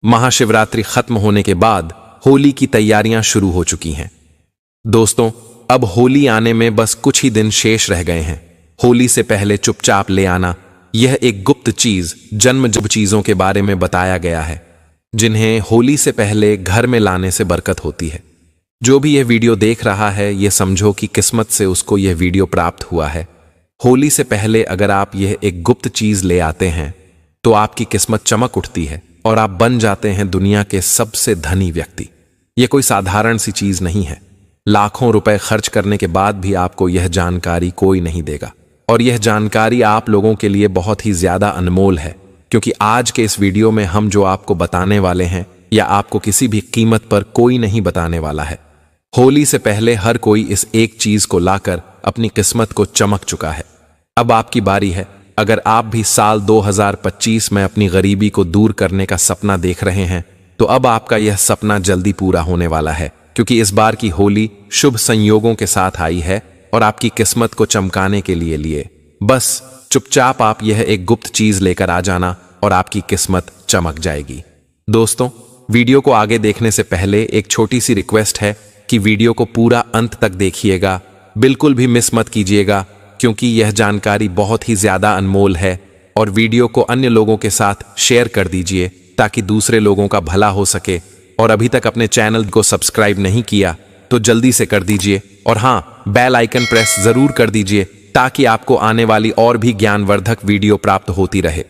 महाशिवरात्रि खत्म होने के बाद होली की तैयारियां शुरू हो चुकी हैं। दोस्तों, अब होली आने में बस कुछ ही दिन शेष रह गए हैं। होली से पहले चुपचाप ले आना, यह एक गुप्त चीज, जन्मजब चीजों के बारे में बताया गया है, जिन्हें होली से पहले घर में लाने से बरकत होती है। जो भी यह वीडियो देख रहा है, यह समझो कि किस्मत से उसको यह वीडियो प्राप्त हुआ है। होली से पहले अगर आप यह एक गुप्त चीज ले आते हैं तो आपकी किस्मत चमक उठती है और आप बन जाते हैं दुनिया के सबसे धनी व्यक्ति। यह कोई साधारण सी चीज नहीं है। लाखों रुपए खर्च करने के बाद भी आपको यह जानकारी कोई नहीं देगा, और यह जानकारी आप लोगों के लिए बहुत ही ज्यादा अनमोल है, क्योंकि आज के इस वीडियो में हम जो आपको बताने वाले हैं या आपको किसी भी कीमत पर कोई नहीं बताने वाला है। होली से पहले हर कोई इस एक चीज को लाकर अपनी किस्मत को चमक चुका है। अब आपकी बारी है। अगर आप भी साल 2025 में अपनी गरीबी को दूर करने का सपना देख रहे हैं, तो अब आपका यह सपना जल्दी पूरा होने वाला है, क्योंकि इस बार की होली शुभ संयोगों के साथ आई है और आपकी किस्मत को चमकाने के लिए बस चुपचाप आप यह एक गुप्त चीज लेकर आ जाना और आपकी किस्मत चमक जाएगी। दोस्तों, वीडियो को आगे देखने से पहले एक छोटी सी रिक्वेस्ट है कि वीडियो को पूरा अंत तक देखिएगा, बिल्कुल भी मिस मत कीजिएगा, क्योंकि यह जानकारी बहुत ही ज्यादा अनमोल है। और वीडियो को अन्य लोगों के साथ शेयर कर दीजिए ताकि दूसरे लोगों का भला हो सके। और अभी तक अपने चैनल को सब्सक्राइब नहीं किया तो जल्दी से कर दीजिए, और हाँ, बेल आइकन प्रेस जरूर कर दीजिए ताकि आपको आने वाली और भी ज्ञानवर्धक वीडियो प्राप्त होती रहे।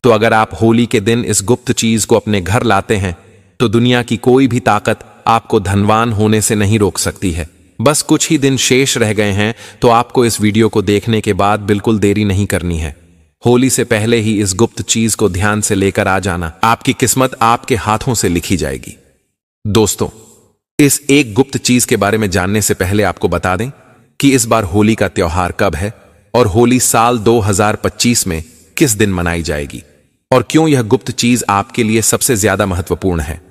तो अगर आप होली के दिन इस गुप्त चीज को अपने घर लाते हैं तो दुनिया की कोई भी ताकत आपको धनवान होने से नहीं रोक सकती है। बस कुछ ही दिन शेष रह गए हैं, तो आपको इस वीडियो को देखने के बाद बिल्कुल देरी नहीं करनी है। होली से पहले ही इस गुप्त चीज को ध्यान से लेकर आ जाना, आपकी किस्मत आपके हाथों से लिखी जाएगी। दोस्तों, इस एक गुप्त चीज के बारे में जानने से पहले आपको बता दें कि इस बार होली का त्योहार कब है और होली साल 2025 में किस दिन मनाई जाएगी, और क्यों यह गुप्त चीज आपके लिए सबसे ज्यादा महत्वपूर्ण है,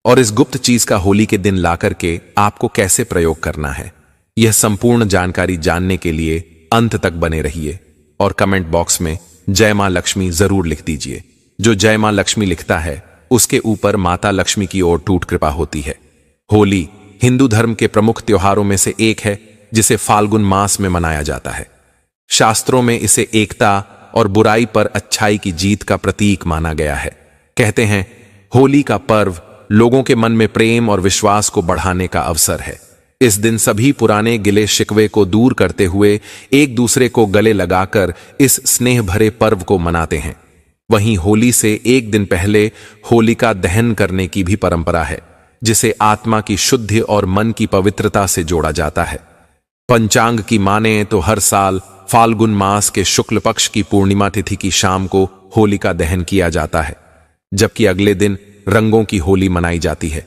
और इस गुप्त चीज का होली के दिन लाकर के आपको कैसे प्रयोग करना है। यह संपूर्ण जानकारी जानने के लिए अंत तक बने रहिए और कमेंट बॉक्स में जय मां लक्ष्मी जरूर लिख दीजिए। जो जय मां लक्ष्मी लिखता है उसके ऊपर माता लक्ष्मी की ओर टूट कृपा होती है। होली हिंदू धर्म के प्रमुख त्योहारों में से एक है, जिसे फाल्गुन मास में मनाया जाता है। शास्त्रों में इसे एकता और बुराई पर अच्छाई की जीत का प्रतीक माना गया है। कहते हैं, होली का पर्व लोगों के मन में प्रेम और विश्वास को बढ़ाने का अवसर है। इस दिन सभी पुराने गिले शिकवे को दूर करते हुए एक दूसरे को गले लगाकर इस स्नेह भरे पर्व को मनाते हैं। वहीं होली से एक दिन पहले होलिका दहन करने की भी परंपरा है, जिसे आत्मा की शुद्धि और मन की पवित्रता से जोड़ा जाता है। पंचांग की माने तो हर साल फाल्गुन मास के शुक्ल पक्ष की पूर्णिमा तिथि की शाम को होलिका दहन किया जाता है, जबकि अगले दिन रंगों की होली मनाई जाती है।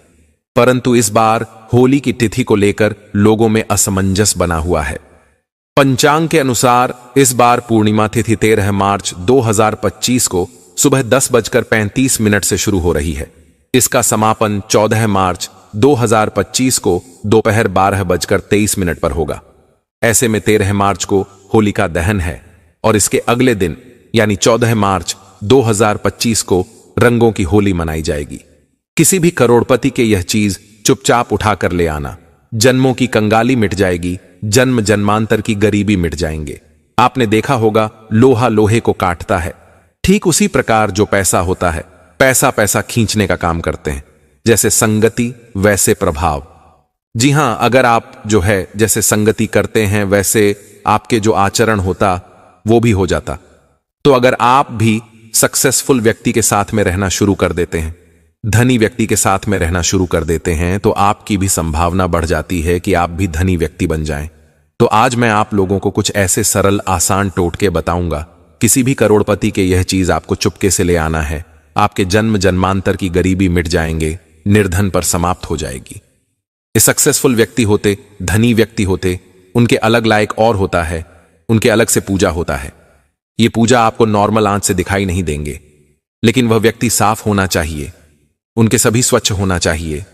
परंतु इस बार होली की तिथि को लेकर लोगों में असमंजस बना हुआ है। पंचांग के अनुसार इस बार पूर्णिमा तिथि 13 मार्च 2025 को सुबह 10:35 से शुरू हो रही है। इसका समापन 14 मार्च 2025 को दोपहर 12:23 पर होगा। ऐसे में 13 मार्च को होलिका दहन है और इसके अगले दिन यानी 14 मार्च 2025 को रंगों की होली मनाई जाएगी। किसी भी करोड़पति के यह चीज चुपचाप उठाकर ले आना, जन्मों की कंगाली मिट जाएगी, जन्म जन्मांतर की गरीबी मिट जाएंगे। आपने देखा होगा, लोहा लोहे को काटता है, ठीक उसी प्रकार जो पैसा होता है, पैसा पैसा खींचने का काम करते हैं। जैसे संगति वैसे प्रभाव। जी हां, अगर आप जो है जैसे संगति करते हैं वैसे आपके जो आचरण होता वो भी हो जाता। तो अगर आप भी सक्सेसफुल व्यक्ति के साथ में रहना शुरू कर देते हैं, धनी व्यक्ति के साथ में रहना शुरू कर देते हैं, तो आपकी भी संभावना बढ़ जाती है कि आप भी धनी व्यक्ति बन जाएं। तो आज मैं आप लोगों को कुछ ऐसे सरल आसान टोटके बताऊंगा। किसी भी करोड़पति के यह चीज आपको चुपके से ले आना है, आपके जन्म जन्मांतर की गरीबी मिट जाएंगे, निर्धन पर समाप्त हो जाएगी। इस सक्सेसफुल व्यक्ति होते, धनी व्यक्ति होते, उनके अलग लायक और होता है, उनके अलग से पूजा होता है। ये पूजा आपको नॉर्मल आंच से दिखाई नहीं देंगे, लेकिन वह व्यक्ति साफ होना चाहिए, उनके सभी स्वच्छ होना चाहिए,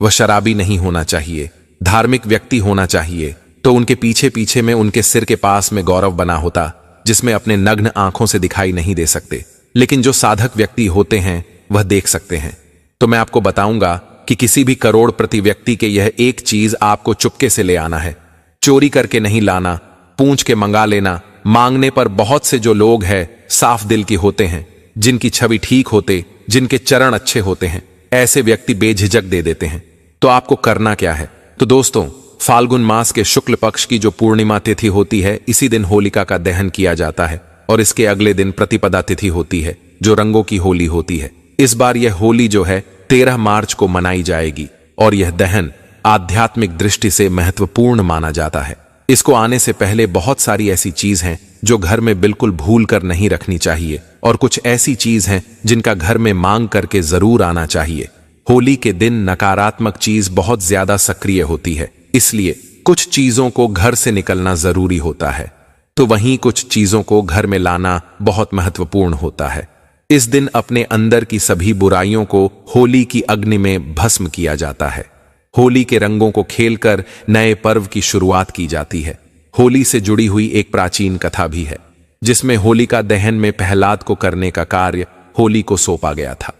वह शराबी नहीं होना चाहिए, धार्मिक व्यक्ति होना चाहिए। तो उनके पीछे पीछे में उनके सिर के पास में गौरव बना होता, जिसमें अपने नग्न आंखों से दिखाई नहीं दे सकते, लेकिन जो साधक व्यक्ति होते हैं वह देख सकते हैं। तो मैं आपको बताऊंगा कि किसी भी करोड़पति व्यक्ति के यह एक चीज आपको चुपके से ले आना है। चोरी करके नहीं लाना, पूंछ के मंगा लेना। मांगने पर बहुत से जो लोग हैं साफ दिल के होते हैं, जिनकी छवि ठीक होते, जिनके चरण अच्छे होते हैं, ऐसे व्यक्ति बेझिझक दे देते हैं। तो आपको करना क्या है? तो दोस्तों, फाल्गुन मास के शुक्ल पक्ष की जो पूर्णिमा तिथि होती है, इसी दिन होलिका का दहन किया जाता है और इसके अगले दिन प्रतिपदा तिथि होती है, जो रंगों की होली होती है। इस बार यह होली जो है 13 मार्च को मनाई जाएगी और यह दहन आध्यात्मिक दृष्टि से महत्वपूर्ण माना जाता है। इसको आने से पहले बहुत सारी ऐसी चीज हैं जो घर में बिल्कुल भूल कर नहीं रखनी चाहिए और कुछ ऐसी चीज हैं जिनका घर में मांग करके जरूर आना चाहिए। होली के दिन नकारात्मक चीज बहुत ज्यादा सक्रिय होती है, इसलिए कुछ चीजों को घर से निकलना जरूरी होता है, तो वहीं कुछ चीजों को घर में लाना बहुत महत्वपूर्ण होता है। इस दिन अपने अंदर की सभी बुराइयों को होली की अग्नि में भस्म किया जाता है। होली के रंगों को खेलकर नए पर्व की शुरुआत की जाती है। होली से जुड़ी हुई एक प्राचीन कथा भी है, जिसमें होलिका दहन में प्रहलाद को करने का कार्य होली को सौंपा गया था।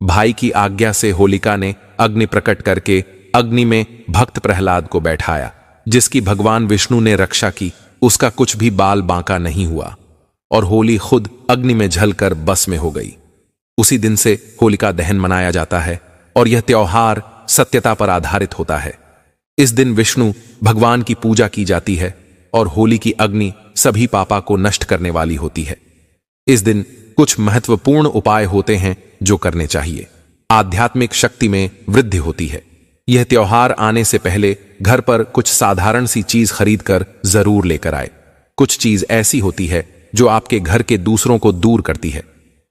भाई की आज्ञा से होलिका ने अग्नि प्रकट करके अग्नि में भक्त प्रहलाद को बैठाया, जिसकी भगवान विष्णु ने रक्षा की। उसका कुछ भी बाल बांका नहीं हुआ और होली खुद अग्नि में जलकर बस में हो गई। उसी दिन से होलिका दहन मनाया जाता है और यह त्योहार सत्यता पर आधारित होता है। इस दिन विष्णु भगवान की पूजा की जाती है और होली की अग्नि सभी पापा को नष्ट करने वाली होती है। इस दिन कुछ महत्वपूर्ण उपाय होते हैं जो करने चाहिए। आध्यात्मिक शक्ति में वृद्धि होती है। यह त्योहार आने से पहले घर पर कुछ साधारण सी चीज खरीद कर जरूर लेकर आए। कुछ चीज ऐसी होती है जो आपके घर के दूसरों को दूर करती है,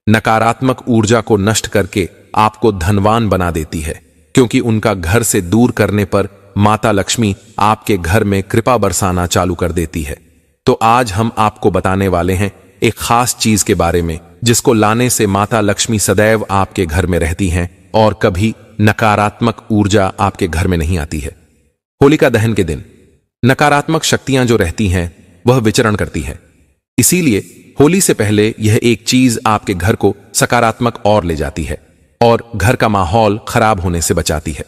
नकारात्मक ऊर्जा को नष्ट करके आपको धनवान बना देती है, क्योंकि उनका घर से दूर करने पर माता लक्ष्मी आपके घर में कृपा बरसाना चालू कर देती है। तो आज हम आपको बताने वाले हैं एक खास चीज के बारे में, जिसको लाने से माता लक्ष्मी सदैव आपके घर में रहती हैं और कभी नकारात्मक ऊर्जा आपके घर में नहीं आती है। होलिका दहन के दिन नकारात्मक शक्तियां जो रहती हैं वह विचरण करती है, इसीलिए होली से पहले यह एक चीज आपके घर को सकारात्मक और ले जाती है और घर का माहौल खराब होने से बचाती है।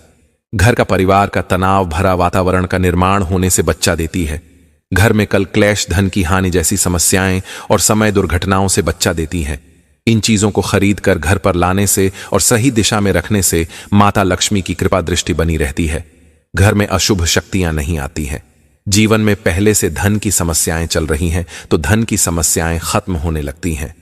घर का परिवार का तनाव भरा वातावरण का निर्माण होने से बचा देती है। घर में कल क्लेश, धन की हानि जैसी समस्याएं और समय दुर्घटनाओं से बचा देती है। इन चीजों को खरीद कर घर पर लाने से और सही दिशा में रखने से माता लक्ष्मी की कृपा दृष्टि बनी रहती है। घर में अशुभ शक्तियां नहीं आती हैं। जीवन में पहले से धन की समस्याएं चल रही हैं तो धन की समस्याएं खत्म होने लगती हैं।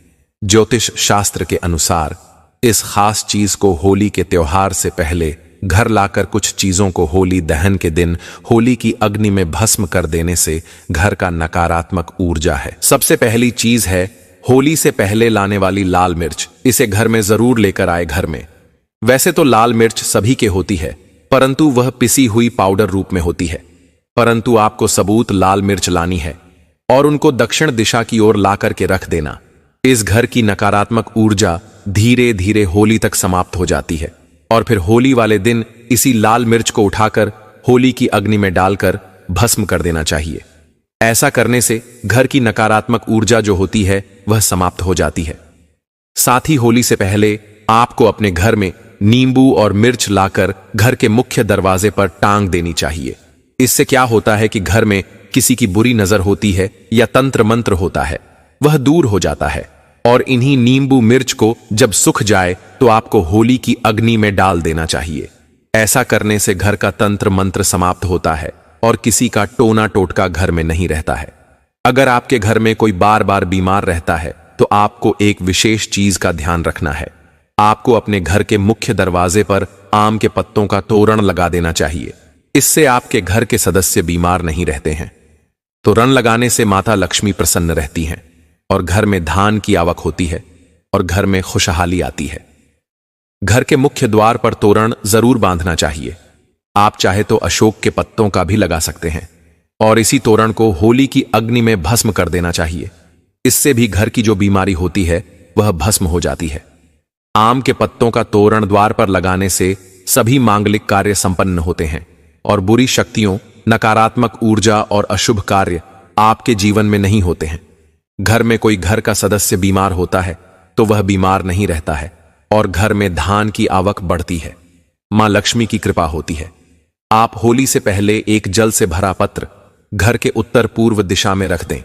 ज्योतिष शास्त्र के अनुसार इस खास चीज को होली के त्योहार से पहले घर लाकर कुछ चीजों को होली दहन के दिन होली की अग्नि में भस्म कर देने से घर का नकारात्मक ऊर्जा है। सबसे पहली चीज है होली से पहले लाने वाली लाल मिर्च। इसे घर में जरूर लेकर आए। घर में वैसे तो लाल मिर्च सभी के होती है, परंतु वह पिसी हुई पाउडर रूप में होती है। परंतु आपको सबूत लाल मिर्च लानी है और उनको दक्षिण दिशा की ओर ला करके रख देना। इस घर की नकारात्मक ऊर्जा धीरे धीरे होली तक समाप्त हो जाती है और फिर होली वाले दिन इसी लाल मिर्च को उठाकर होली की अग्नि में डालकर भस्म कर देना चाहिए। ऐसा करने से घर की नकारात्मक ऊर्जा जो होती है वह समाप्त हो जाती है। साथ ही होली से पहले आपको अपने घर में नींबू और मिर्च लाकर घर के मुख्य दरवाजे पर टांग देनी चाहिए। इससे क्या होता है कि घर में किसी की बुरी नजर होती है या तंत्र मंत्र होता है, वह दूर हो जाता है। और इन्हीं नींबू मिर्च को जब सूख जाए तो आपको होली की अग्नि में डाल देना चाहिए। ऐसा करने से घर का तंत्र मंत्र समाप्त होता है और किसी का टोना टोटका घर में नहीं रहता है। अगर आपके घर में कोई बार बार बीमार रहता है तो आपको एक विशेष चीज का ध्यान रखना है। आपको अपने घर के मुख्य दरवाजे पर आम के पत्तों का तोरण लगा देना चाहिए। इससे आपके घर के सदस्य बीमार नहीं रहते हैं। तोरण लगाने से माता लक्ष्मी प्रसन्न रहती हैं और घर में धान की आवक होती है और घर में खुशहाली आती है। घर के मुख्य द्वार पर तोरण जरूर बांधना चाहिए। आप चाहे तो अशोक के पत्तों का भी लगा सकते हैं और इसी तोरण को होली की अग्नि में भस्म कर देना चाहिए। इससे भी घर की जो बीमारी होती है वह भस्म हो जाती है। आम के पत्तों का तोरण द्वार पर लगाने से सभी मांगलिक कार्य संपन्न होते हैं और बुरी शक्तियों, नकारात्मक ऊर्जा और अशुभ कार्य आपके जीवन में नहीं होते हैं। घर में कोई घर का सदस्य बीमार होता है तो वह बीमार नहीं रहता है और घर में धान की आवक बढ़ती है। मां लक्ष्मी की कृपा होती है। आप होली से पहले एक जल से भरा पत्र घर के उत्तर पूर्व दिशा में रख दें।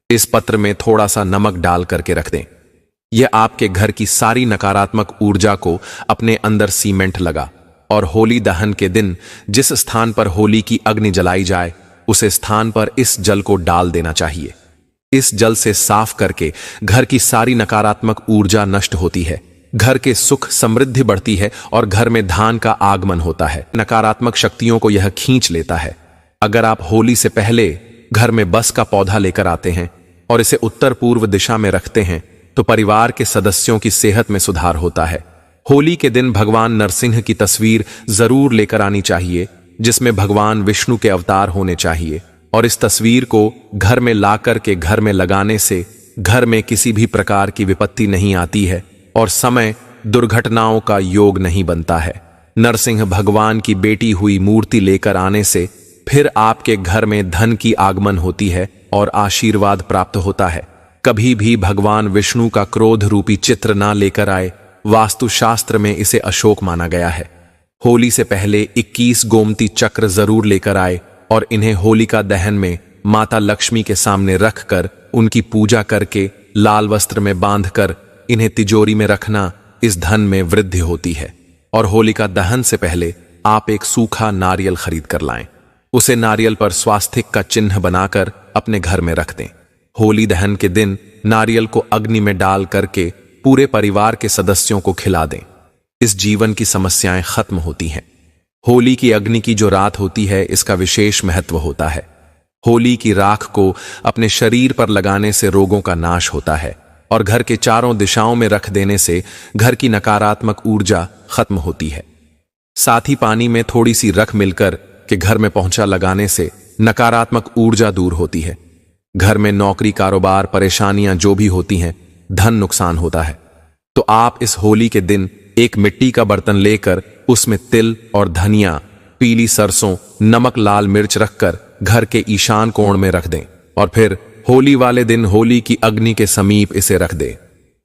इस पत्र में थोड़ा सा नमक डाल करके रख दें। यह आपके घर की सारी नकारात्मक ऊर्जा को अपने अंदर सीमेंट लगा और होली दहन के दिन जिस स्थान पर होली की अग्नि जलाई जाए उसे स्थान पर इस जल को डाल देना चाहिए। इस जल से साफ करके घर की सारी नकारात्मक ऊर्जा नष्ट होती है, घर के सुख समृद्धि बढ़ती है और घर में धान का आगमन होता है। नकारात्मक शक्तियों को यह खींच लेता है। अगर आप होली से पहले घर में बस का पौधा लेकर आते हैं और इसे उत्तर पूर्व दिशा में रखते हैं तो परिवार के सदस्यों की सेहत में सुधार होता है। होली के दिन भगवान नरसिंह की तस्वीर जरूर लेकर आनी चाहिए, जिसमें भगवान विष्णु के अवतार होने चाहिए, और इस तस्वीर को घर में लाकर के घर में लगाने से घर में किसी भी प्रकार की विपत्ति नहीं आती है और समय दुर्घटनाओं का योग नहीं बनता है। नरसिंह भगवान की बेटी हुई मूर्ति लेकर आने से फिर आपके घर में धन की आगमन होती है और आशीर्वाद प्राप्त होता है। कभी भी भगवान विष्णु का क्रोध रूपी चित्र ना लेकर आए। वास्तुशास्त्र में इसे अशोक माना गया है। होली से पहले 21 गोमती चक्र जरूर लेकर आए और इन्हें होलिका दहन में माता लक्ष्मी के सामने रखकर उनकी पूजा करके लाल वस्त्र में बांधकर इन्हें तिजोरी में रखना। इस धन में वृद्धि होती है। और होलिका दहन से पहले आप एक सूखा नारियल खरीद कर लाएं। उसे नारियल पर स्वास्तिक का चिन्ह बनाकर अपने घर में रख दें। होली दहन के दिन नारियल को अग्नि में डाल करके पूरे परिवार के सदस्यों को खिला दें। इस जीवन की समस्याएं खत्म होती हैं। होली की अग्नि की जो रात होती है इसका विशेष महत्व होता है। होली की राख को अपने शरीर पर लगाने से रोगों का नाश होता है और घर के चारों दिशाओं में रख देने से घर की नकारात्मक ऊर्जा खत्म होती है। साथ ही पानी में थोड़ी सी रख मिलकर के घर में पहुंचा लगाने से नकारात्मक ऊर्जा दूर होती है। घर में नौकरी कारोबार परेशानियां जो भी होती हैं, धन नुकसान होता है। तो आप इस होली के दिन एक मिट्टी का बर्तन लेकर उसमें तिल और धनिया, पीली सरसों, नमक, लाल मिर्च रखकर घर के ईशान कोण में रख दें और फिर होली वाले दिन होली की अग्नि के समीप इसे रख दें।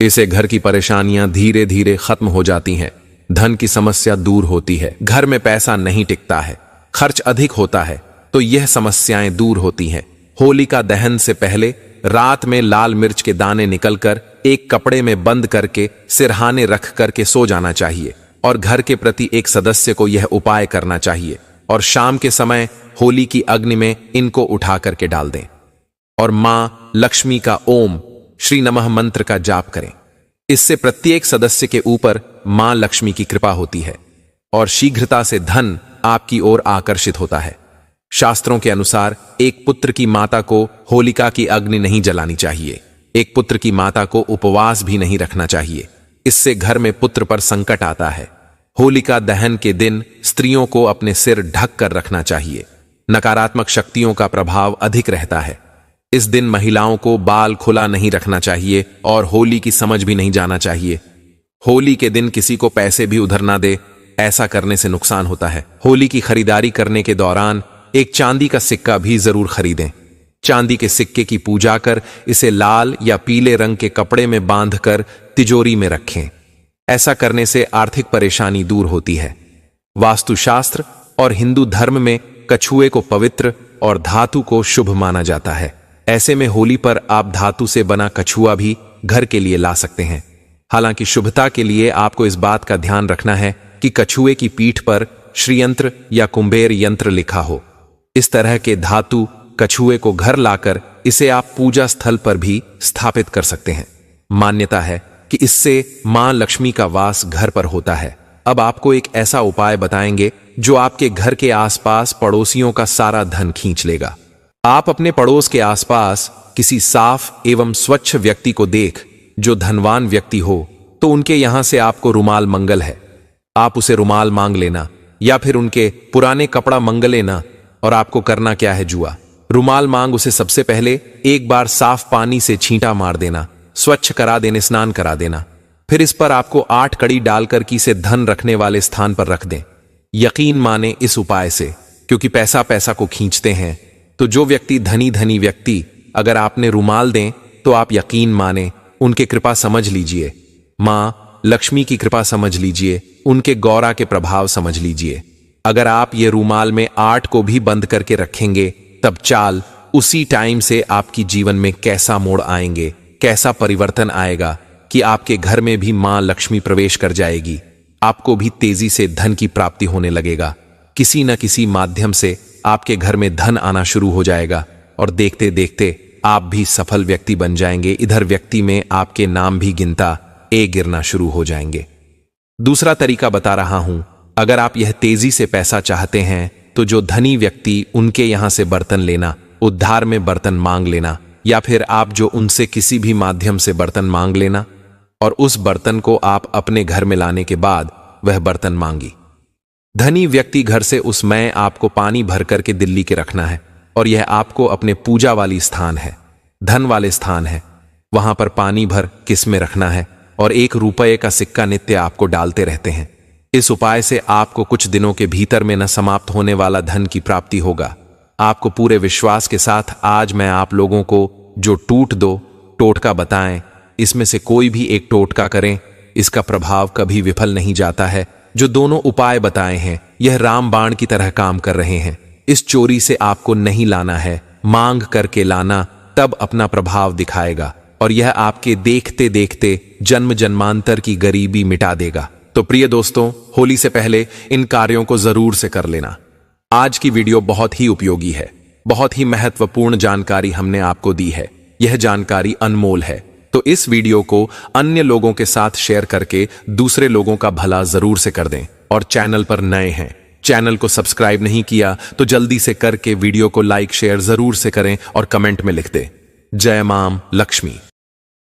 इसे घर की परेशानियां धीरे धीरे खत्म हो जाती हैं। धन की समस्या दूर होती है। घर में पैसा नहीं टिकता है, खर्च अधिक होता है, तो यह समस्याएं दूर होती हैं। होलिका दहन से पहले रात में लाल मिर्च के दाने निकलकर एक कपड़े में बंद करके सिरहाने रख करके सो जाना चाहिए और घर के प्रति एक सदस्य को यह उपाय करना चाहिए और शाम के समय होली की अग्नि में इनको उठा करके डाल दें और मां लक्ष्मी का ओम श्री नमः मंत्र का जाप करें। इससे प्रत्येक सदस्य के ऊपर मां लक्ष्मी की कृपा होती है और शीघ्रता से धन आपकी ओर आकर्षित होता है। शास्त्रों के अनुसार एक पुत्र की माता को होलिका की अग्नि नहीं जलानी चाहिए। एक पुत्र की माता को उपवास भी नहीं रखना चाहिए। इससे घर में पुत्र पर संकट आता है। होलिका दहन के दिन स्त्रियों को अपने सिर ढक कर रखना चाहिए। नकारात्मक शक्तियों का प्रभाव अधिक रहता है। इस दिन महिलाओं को बाल खुला नहीं रखना चाहिए और होली की समझ भी नहीं जाना चाहिए। होली के दिन किसी को पैसे भी उधार ना दे, ऐसा करने से नुकसान होता है। होली की खरीदारी करने के दौरान एक चांदी का सिक्का भी जरूर खरीदें। चांदी के सिक्के की पूजा कर इसे लाल या पीले रंग के कपड़े में बांधकर तिजोरी में रखें। ऐसा करने से आर्थिक परेशानी दूर होती है। वास्तुशास्त्र और हिंदू धर्म में कछुए को पवित्र और धातु को शुभ माना जाता है। ऐसे में होली पर आप धातु से बना कछुआ भी घर के लिए ला सकते हैं। हालांकि शुभता के लिए आपको इस बात का ध्यान रखना है कि कछुए की पीठ पर श्रीयंत्र या कुंबेर यंत्र लिखा हो। इस तरह के धातु कछुए को घर लाकर इसे आप पूजा स्थल पर भी स्थापित कर सकते हैं। मान्यता है कि इससे मां लक्ष्मी का वास घर पर होता है। अब आपको एक ऐसा उपाय बताएंगे जो आपके घर के आसपास पड़ोसियों का सारा धन खींच लेगा। आप अपने पड़ोस के आसपास किसी साफ एवं स्वच्छ व्यक्ति को देख जो धनवान व्यक्ति हो तो उनके यहां से आपको रुमाल मंगल है, आप उसे रुमाल मांग लेना या फिर उनके पुराने कपड़ा मंग लेना। और आपको करना क्या है, जुआ रुमाल मांग उसे सबसे पहले एक बार साफ पानी से छींटा मार देना, स्वच्छ करा देने, स्नान करा देना। फिर इस पर आपको 8 कड़ी डालकर की से धन रखने वाले स्थान पर रख दें। यकीन माने इस उपाय से, क्योंकि पैसा पैसा को खींचते हैं। तो जो व्यक्ति धनी व्यक्ति अगर आपने रुमाल दें तो आप यकीन माने उनके कृपा समझ लीजिए, मां लक्ष्मी की कृपा समझ लीजिए, उनके गौरा के प्रभाव समझ लीजिए। अगर आप ये रूमाल में 8 को भी बंद करके रखेंगे, तब चाल उसी टाइम से आपकी जीवन में कैसा मोड़ आएंगे, कैसा परिवर्तन आएगा कि आपके घर में भी मां लक्ष्मी प्रवेश कर जाएगी। आपको भी तेजी से धन की प्राप्ति होने लगेगा। किसी न किसी माध्यम से आपके घर में धन आना शुरू हो जाएगा और देखते देखते आप भी सफल व्यक्ति बन जाएंगे। इधर व्यक्ति में आपके नाम भी गिरना शुरू हो जाएंगे। दूसरा तरीका बता रहा हूं, अगर आप यह तेजी से पैसा चाहते हैं तो जो धनी व्यक्ति, उनके यहां से बर्तन लेना, उद्धार में बर्तन मांग लेना, या फिर आप जो उनसे किसी भी माध्यम से बर्तन मांग लेना और उस बर्तन को आप अपने घर में लाने के बाद वह बर्तन मांगी। धनी व्यक्ति घर से उस मैं आपको पानी भर करके दिल्ली के रखना है और यह आपको अपने पूजा वाली स्थान है, धन वाले स्थान है, वहां पर पानी भर किस में रखना है और 1 रुपये का सिक्का नित्य आपको डालते रहते हैं। इस उपाय से आपको कुछ दिनों के भीतर में न समाप्त होने वाला धन की प्राप्ति होगा। आपको पूरे विश्वास के साथ आज मैं आप लोगों को जो टोटका बताएं, इसमें से कोई भी एक टोटका करें, इसका प्रभाव कभी विफल नहीं जाता है। जो दोनों उपाय बताए हैं यह रामबाण की तरह काम कर रहे हैं। इस चोरी से आपको नहीं लाना है, मांग करके लाना, तब अपना प्रभाव दिखाएगा और यह आपके देखते देखते जन्म जन्मांतर की गरीबी मिटा देगा। तो प्रिय दोस्तों, होली से पहले इन कार्यों को जरूर से कर लेना। आज की वीडियो बहुत ही उपयोगी है, बहुत ही महत्वपूर्ण जानकारी हमने आपको दी है। यह जानकारी अनमोल है, तो इस वीडियो को अन्य लोगों के साथ शेयर करके दूसरे लोगों का भला जरूर से कर दें। और चैनल पर नए हैं, चैनल को सब्सक्राइब नहीं किया तो जल्दी से करके वीडियो को लाइक शेयर जरूर से करें और कमेंट में लिख दें, जय मां लक्ष्मी।